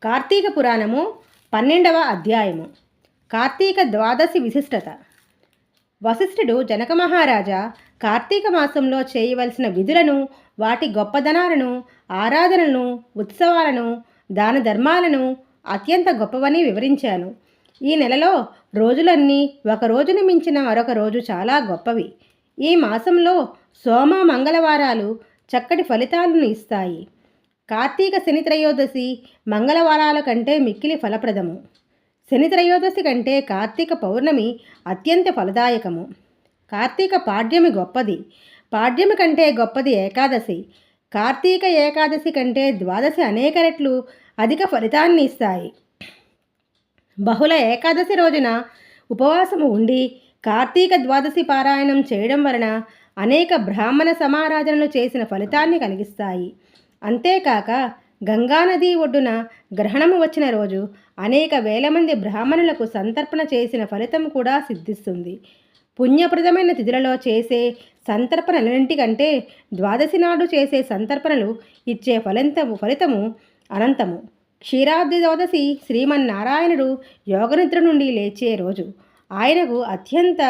కార్తీక పురాణము 12వ అధ్యాయము. కార్తీక ద్వాదశి విశిష్టత. వశిష్ఠుడు జనక మహారాజా కార్తీక మాసంలో చేయవలసిన విధులను, వాటి గొప్పదనాలను, ఆరాధనలను, ఉత్సవాలను, దాన ధర్మాలను అత్యంత గొప్పవని వివరించాను. ఈ నెలలో రోజులన్నీ ఒక రోజును మించిన మరొక రోజు చాలా గొప్పవి. ఈ మాసంలో సోమ మంగళవారాలు చక్కటి ఫలితాలను ఇస్తాయి. కార్తీక శని త్రయోదశి మంగళవారాల కంటే మిక్కిలి ఫలప్రదము. శని త్రయోదశి కంటే కార్తీక పౌర్ణమి అత్యంత ఫలదాయకము. కార్తీక పాడ్యమి గొప్పది. పాడ్యమి కంటే గొప్పది ఏకాదశి. కార్తీక ఏకాదశి కంటే ద్వాదశి అనేక రెట్లు అధిక ఫలితాన్ని ఇస్తాయి. బహుళ ఏకాదశి రోజున ఉపవాసము ఉండి కార్తీక ద్వాదశి పారాయణం చేయడం వలన అనేక బ్రాహ్మణ సమారాధనలు చేసిన ఫలితాన్ని కలిగిస్తాయి. అంతేకాక గంగానది ఒడ్డున గ్రహణము వచ్చిన రోజు అనేక వేల మంది బ్రాహ్మణులకు సంతర్పణ చేసిన ఫలితం కూడా సిద్ధిస్తుంది. పుణ్యప్రదమైన తిథులలో చేసే సంతర్పణలన్నింటికంటే ద్వాదశి నాడు చేసే సంతర్పణలు ఇచ్చే ఫలితము అనంతము. క్షీరాబ్ది ద్వాదశి శ్రీమన్నారాయణుడు యోగనిద్ర నుండి లేచే రోజు. ఆయనకు అత్యంత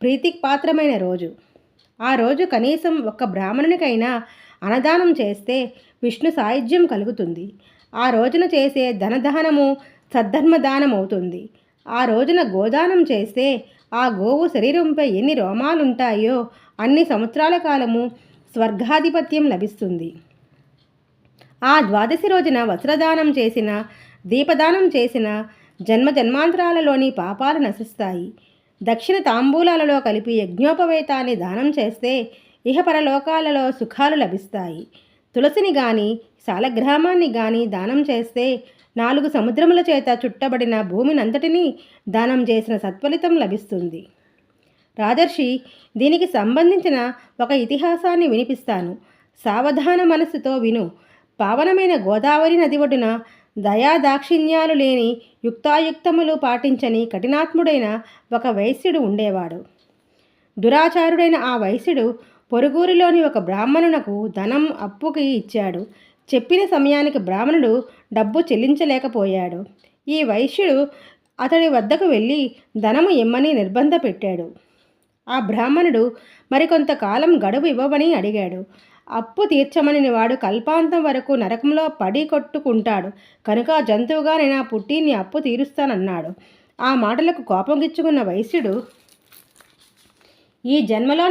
ప్రీతిపాత్రమైన రోజు. ఆ రోజు కనీసం ఒక్క బ్రాహ్మణునికైనా అన్నదానం చేస్తే విష్ణు సాయుధ్యం కలుగుతుంది. ఆ రోజున చేసే ధనదానము సద్ధర్మదానం అవుతుంది. ఆ రోజున గోదానం చేస్తే ఆ గోవు శరీరంపై ఎన్ని రోమాలుంటాయో అన్ని సంవత్సరాల కాలము స్వర్గాధిపత్యం లభిస్తుంది. ఆ ద్వాదశి రోజున వస్త్రదానం చేసిన, దీపదానం చేసిన జన్మాంతరాలలోని పాపాలు నశిస్తాయి. దక్షిణ తాంబూలాలలో కలిపి యజ్ఞోపవేతాన్ని దానం చేస్తే ఇహపరలోకాలలో సుఖాలు లభిస్తాయి. తులసిని గాని శాలగ్రామాన్ని గాని దానం చేస్తే 4 సముద్రముల చేత చుట్టబడిన భూమినంతటినీ దానం చేసిన సత్ఫలితం లభిస్తుంది. రాజర్షి, దీనికి సంబంధించిన ఒక ఇతిహాసాన్ని వినిపిస్తాను. సావధాన మనస్సుతో విను. పావనమైన గోదావరి నది ఒడ్డున దయాదాక్షిణ్యాలు లేని యుక్తాయుక్తములు పాటించని కఠినాత్ముడైన ఒక వైశ్యుడు ఉండేవాడు. దురాచారుడైన ఆ వైశ్యుడు పొరుగురిలోని ఒక బ్రాహ్మణునకు ధనం అప్పుకి ఇచ్చాడు. చెప్పిన సమయానికి బ్రాహ్మణుడు డబ్బు చెల్లించలేకపోయాడు. ఈ వైశ్యుడు అతడి వద్దకు వెళ్ళి ధనము ఇమ్మని నిర్బంధ పెట్టాడు. ఆ బ్రాహ్మణుడు మరికొంతకాలం గడువు ఇవ్వమని అడిగాడు. అప్పు తీర్చమని వాడు కల్పాంతం వరకు నరకంలో పడి కొట్టుకుంటాడు కనుక జంతువుగా నేను పుట్టి నీ అప్పు తీరుస్తానన్నాడు. ఆ మాటలకు కోపగిచ్చుకున్న వైశ్యుడు, ఈ జన్మలో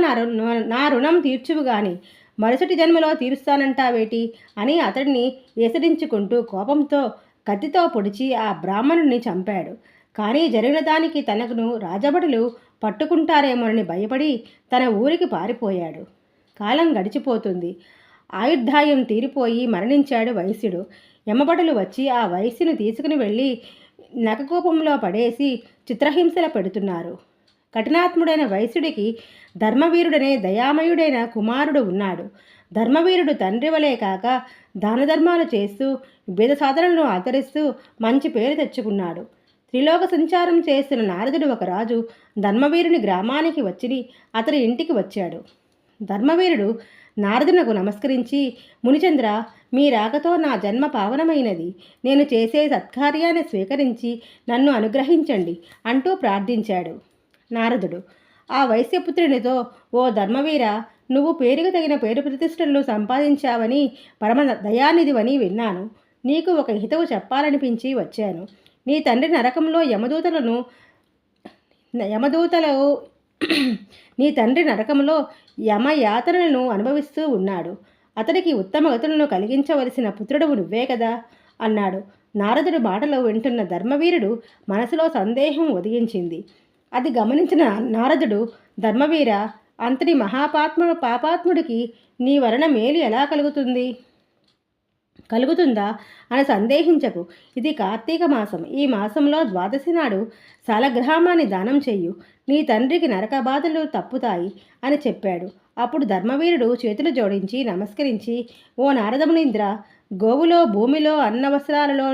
నా రుణం తీర్చువు గాని మరుసటి జన్మలో తీరుస్తానంటావేటి అని అతడిని ఏసడించుకుంటూ కోపంతో కత్తితో పొడిచి ఆ బ్రాహ్మణుడిని చంపాడు. కానీ జరిగిన దానికి తనకును రాజభటులు పట్టుకుంటారేమోనని భయపడి తన ఊరికి పారిపోయాడు. కాలం గడిచిపోతుంది. ఆయుర్దాయం తీరిపోయి మరణించాడు వైశ్యుడు. యమభటులు వచ్చి ఆ వైశ్యుని తీసుకుని వెళ్ళి నరకకూపంలో పడేసి చిత్రహింసల పెడుతున్నారు. కఠినాత్ముడైన వైశ్యుడికి ధర్మవీరుడనే దయామయుడైన కుమారుడు ఉన్నాడు. ధర్మవీరుడు తండ్రి వలే కాక దానధర్మాలు చేస్తూ వేద సాధనలను ఆచరిస్తూ మంచి పేరు తెచ్చుకున్నాడు. త్రిలోక సంచారం చేస్తున్న నారదుడు ఒక రాజు ధర్మవీరుని గ్రామానికి వచ్చి అతని ఇంటికి వచ్చాడు. ధర్మవీరుడు నారదునకు నమస్కరించి, మునిచంద్ర, మీ రాకతో నా జన్మ పావనమైనది. నేను చేసే సత్కార్యాన్ని స్వీకరించి నన్ను అనుగ్రహించండి అంటూ ప్రార్థించాడు. నారదుడు ఆ వైశ్యపుత్రునితో, ఓ ధర్మవీర, నువ్వు పేరుకు తగిన పేరు ప్రతిష్టలు సంపాదించావని పరమ దయానిధివని విన్నాను. నీకు ఒక హితవు చెప్పాలనిపించి వచ్చాను. నీ తండ్రి నరకంలో నీ తండ్రి నరకంలో యమయాతనలను అనుభవిస్తూ ఉన్నాడు. అతడికి ఉత్తమ గతులను కలిగించవలసిన పుత్రుడు నువ్వే కదా అన్నాడు. నారదుడు మాటలు వింటున్న ధర్మవీరుడు మనసులో సందేహం ఉదయించింది. అది గమనించిన నారదుడు, ధర్మవీర, అంతటి పాపాత్ముడికి నీ వలన మేలు ఎలా కలుగుతుందా అని సందేహించకు. ఇది కార్తీక మాసం. ఈ మాసంలో ద్వాదశి నాడు శాలగ్రామాన్ని దానం చెయ్యు. నీ తండ్రికి నరక బాధలు తప్పుతాయి అని చెప్పాడు. అప్పుడు ధర్మవీరుడు చేతులు జోడించి నమస్కరించి, ఓ నారదమునీంద్ర, గోవులో, భూమిలో, అన్నవస్త్రాలలో,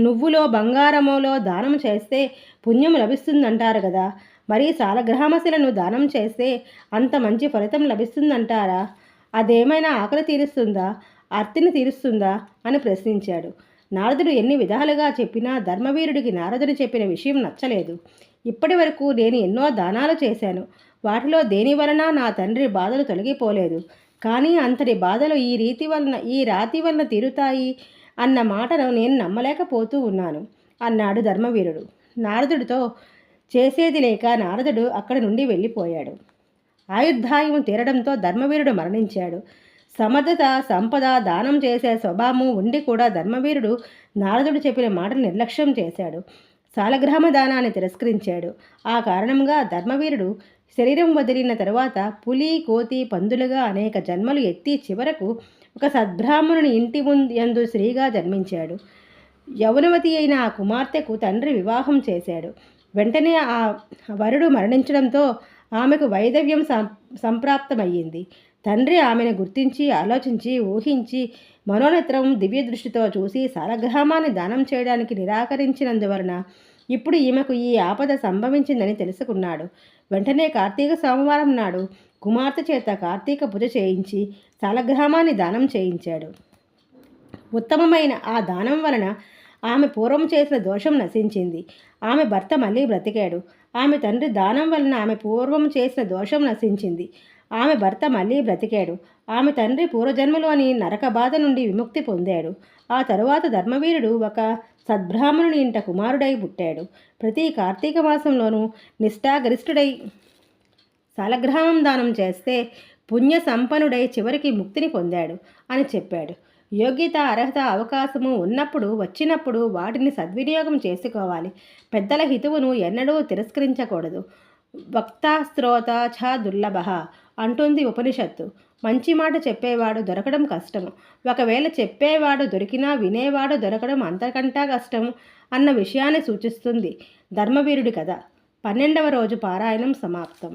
నువ్వులో, బంగారములో దానం చేస్తే పుణ్యం లభిస్తుందంటారు కదా. మరి శాలగ్రామశిలను దానం చేస్తే అంత మంచి ఫలితం లభిస్తుందంటారా? అదేమైనా ఆకలి తీరుస్తుందా, ఆర్తిని తీరుస్తుందా అని ప్రశ్నించాడు. నారదుడు ఎన్ని విధాలుగా చెప్పినా ధర్మవీరుడికి నారదుడు చెప్పిన విషయం నచ్చలేదు. ఇప్పటి వరకు నేను ఎన్నో దానాలు చేశాను. వాటిలో దేని వలన నా తండ్రి బాధలు తొలగిపోలేదు. కానీ అంతటి బాధలు ఈ రాతి వలన తీరుతాయి అన్న మాటను నేను నమ్మలేకపోతూ ఉన్నాను అన్నాడు ధర్మవీరుడు. నారదుడితో చేసేది లేక నారదుడు అక్కడి నుండి వెళ్ళిపోయాడు. ఆయుర్దాయం తీరడంతో ధర్మవీరుడు మరణించాడు. సమర్థత, సంపద, దానం చేసే స్వభావం ఉండి కూడా ధర్మవీరుడు నారదుడు చెప్పిన మాటను నిర్లక్ష్యం చేశాడు. సాలగ్రామ దానాన్ని తిరస్కరించాడు. ఆ కారణంగా ధర్మవీరుడు శరీరం వదిలిన తరువాత పులి, కోతి, పందులుగా అనేక జన్మలు ఎత్తి చివరకు ఒక సద్బ్రాహ్మణుని ఇంటి యందు స్త్రీగా జన్మించాడు. యౌవనవతి అయిన ఆ కుమార్తెకు తండ్రి వివాహం చేశాడు. వెంటనే ఆ వరుడు మరణించడంతో ఆమెకు వైధవ్యం సంప్రాప్తమయ్యింది. తండ్రి ఆమెను గుర్తించి, ఆలోచించి, ఊహించి, మనోనేత్రం దివ్య దృష్టితో చూసి సాలగ్రామాన్ని దానం చేయడానికి నిరాకరించినందువలన ఇప్పుడు ఈమెకు ఈ ఆపద సంభవించిందని తెలుసుకున్నాడు. వెంటనే కార్తీక సోమవారం నాడు కుమార్తె చేత కార్తీక పూజ చేయించి సాలగ్రామాన్ని దానం చేయించాడు. ఉత్తమమైన ఆ దానం వలన ఆమె పూర్వం చేసిన దోషం నశించింది. ఆమె భర్త మళ్ళీ బ్రతికాడు. ఆమె తండ్రి దానం వలన ఆమె పూర్వం చేసిన దోషం నశించింది. ఆమె భర్త మళ్ళీ బ్రతికాడు. ఆమె తండ్రి పూర్వజన్మలోని నరక బాధ నుండి విముక్తి పొందాడు. ఆ తరువాత ధర్మవీరుడు ఒక సద్బ్రాహ్మణుని ఇంట కుమారుడై పుట్టాడు. ప్రతి కార్తీక మాసంలోనూ నిష్ఠాగరిష్ఠుడై సాలగ్రామం దానం చేస్తే పుణ్య సంపన్నుడై చివరికి ముక్తిని పొందాడు అని చెప్పాడు. యోగ్యత, అర్హత, అవకాశము ఉన్నప్పుడు, వచ్చినప్పుడు వాటిని సద్వినియోగం చేసుకోవాలి. పెద్దల హితువును ఎన్నడూ తిరస్కరించకూడదు. వక్త శ్రోత చ దుర్లభ అంటుంది ఉపనిషత్తు. మంచి మాట చెప్పేవాడు దొరకడం కష్టము. ఒకవేళ చెప్పేవాడు దొరికినా వినేవాడు దొరకడం అంతకంటా కష్టం అన్న విషయాన్ని సూచిస్తుంది ధర్మవీరుడి కథ. 12వ రోజు పారాయణం సమాప్తం.